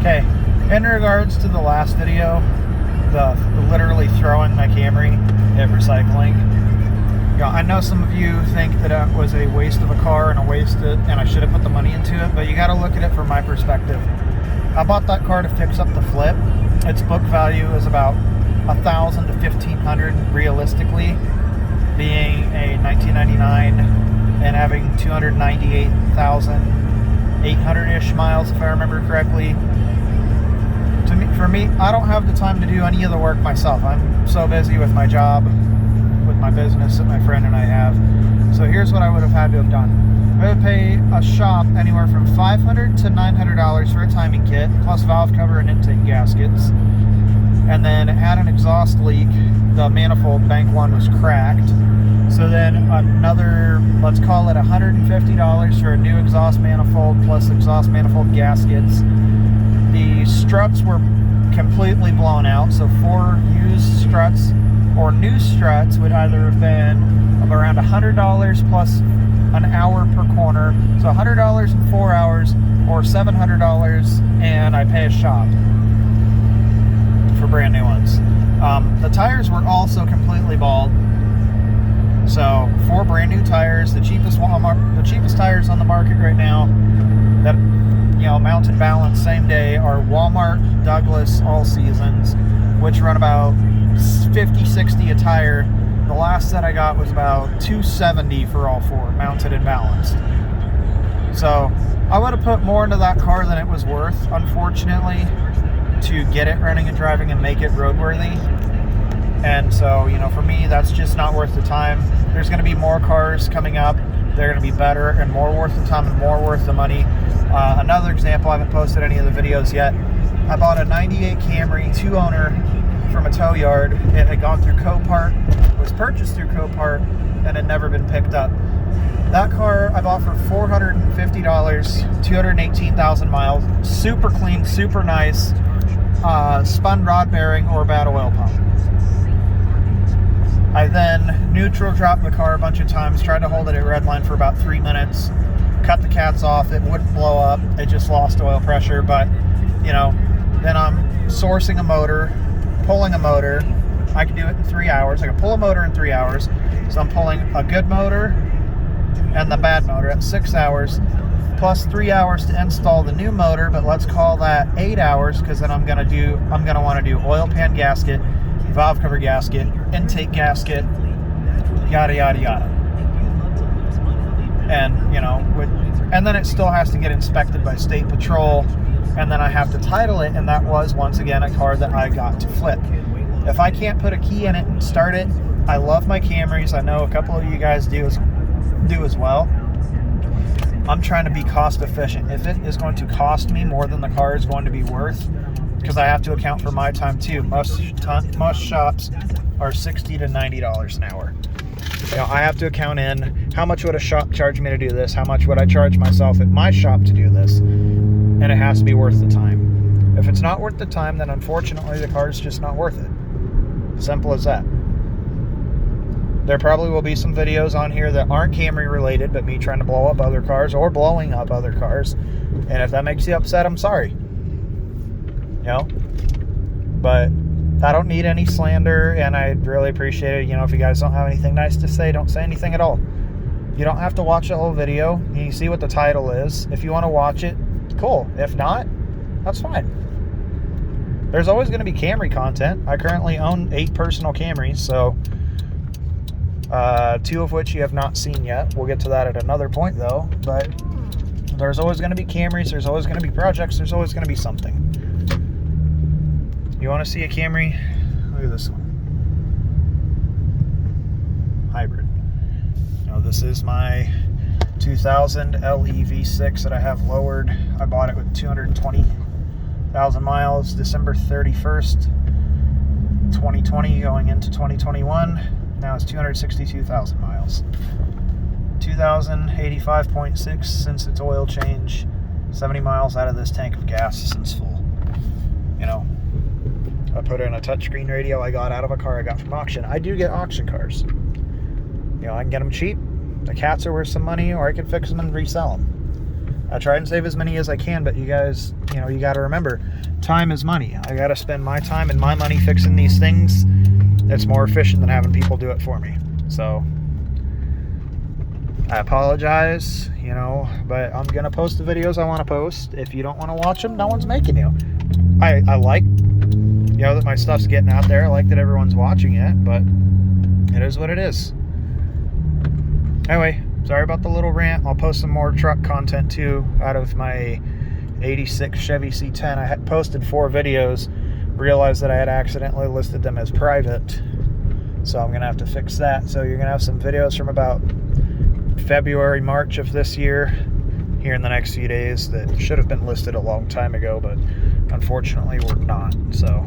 Okay, in regards to the last video, the literally throwing my Camry at recycling, I know some of you think that it was a waste of a car and I should have put the money into it, but you got to look at it from my perspective. I bought that car to fix up the flip. Its book value is about $1,000 to $1,500 realistically, being a 1999 and having 298,800-ish miles, if I remember correctly. For me, I don't have the time to do any of the work myself. I'm so busy with my job, with my business that my friend and I have. So here's what I would have had to have done. I would pay a shop anywhere from $500 to $900 for a timing kit, plus valve cover and intake gaskets. And then it had an exhaust leak. The manifold, bank one, was cracked. So then another, let's call it $150 for a new exhaust manifold plus exhaust manifold gaskets. The struts were completely blown out, so 4 used struts or new struts would either have been around $100 plus an hour per corner, so $100 in 4 hours, or $700, and I pay a shop for brand new ones. The tires were also completely bald, so 4 brand new tires, the cheapest tires on the market right now that mounted balance same day are Walmart Douglas All Seasons, which run about $50-$60 a tire. The last set I got was about $270 for all 4, mounted and balanced. So I would have put more into that car than it was worth, unfortunately, to get it running and driving and make it roadworthy. And so, for me, that's just not worth the time. There's going to be more cars coming up. They're going to be better and more worth the time and more worth the money. Another example, I haven't posted any of the videos yet. I bought a 98 Camry 2-owner from a tow yard. It had gone through Copart, was purchased through Copart, and had never been picked up. That car I bought for $450, 218,000 miles, super clean, super nice, spun rod bearing or bad oil pump. I then neutral dropped the car a bunch of times, tried to hold it at redline for about 3 minutes, cut the cats off, it wouldn't blow up, it just lost oil pressure, but then I'm sourcing a motor, pulling a motor. I can do it in 3 hours. I can pull a motor in 3 hours, so I'm pulling a good motor and the bad motor at 6 hours, plus 3 hours to install the new motor, but let's call that 8 hours, because then I'm gonna want to do oil pan gasket, valve cover gasket, intake gasket, yada yada yada. And and then it still has to get inspected by state patrol, and then I have to title it, and that was once again a car that I got to flip. If I can't put a key in it and start it, I love my Camrys. I know a couple of you guys do as well. I'm trying to be cost efficient. If it is going to cost me more than the car is going to be worth, because I have to account for my time too. Most shops are $60 to $90 an hour. I have to account in how much would a shop charge me to do this, how much would I charge myself at my shop to do this, and it has to be worth the time. If it's not worth the time, then unfortunately the car is just not worth it. Simple as that. There probably will be some videos on here that aren't Camry related, but me trying to blow up other cars or blowing up other cars, and if that makes you upset, I'm sorry. But I don't need any slander, and I'd really appreciate it. If you guys don't have anything nice to say, don't say anything at all. You don't have to watch the whole video. You see what the title is. If you want to watch it, cool. If not, that's fine. There's always going to be Camry content. I currently own 8 personal Camrys, so 2 of which you have not seen yet. We'll get to that at another point, though. But there's always going to be Camrys. There's always going to be projects. There's always going to be something. You want to see a Camry? Look at this one. Hybrid. This is my 2000 LE V6 that I have lowered. I bought it with 220,000 miles, December 31st, 2020, going into 2021. Now it's 262,000 miles. 2,085.6 since its oil change. 70 miles out of this tank of gas since full. I put in a touchscreen radio I got out of a car I got from auction. I do get auction cars. I can get them cheap. The cats are worth some money, or I can fix them and resell them. I try and save as many as I can, but you guys, you know, you got to remember, time is money. I got to spend my time and my money fixing these things. It's more efficient than having people do it for me. So I apologize, you know, but I'm going to post the videos I want to post. If you don't want to watch them, no one's making you. I like, you know, that my stuff's getting out there. I like that everyone's watching it, but it is what it is. Anyway, sorry about the little rant. I'll post some more truck content too out of my 86 Chevy C10. I had posted 4 videos, realized that I had accidentally listed them as private, so I'm gonna have to fix that. So you're gonna have some videos from about February, March of this year here in the next few days that should have been listed a long time ago, but unfortunately were not. So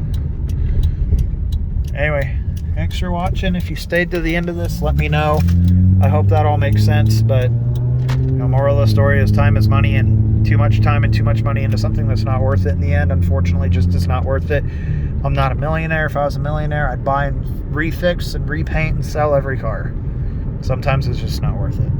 anyway, thanks for watching. If you stayed to the end of this, let me know. I hope that all makes sense, but you know, moral of the story is time is money, and too much time and too much money into something that's not worth it in the end, unfortunately, just is not worth it. I'm not a millionaire. If I was a millionaire, I'd buy and refix and repaint and sell every car. Sometimes it's just not worth it.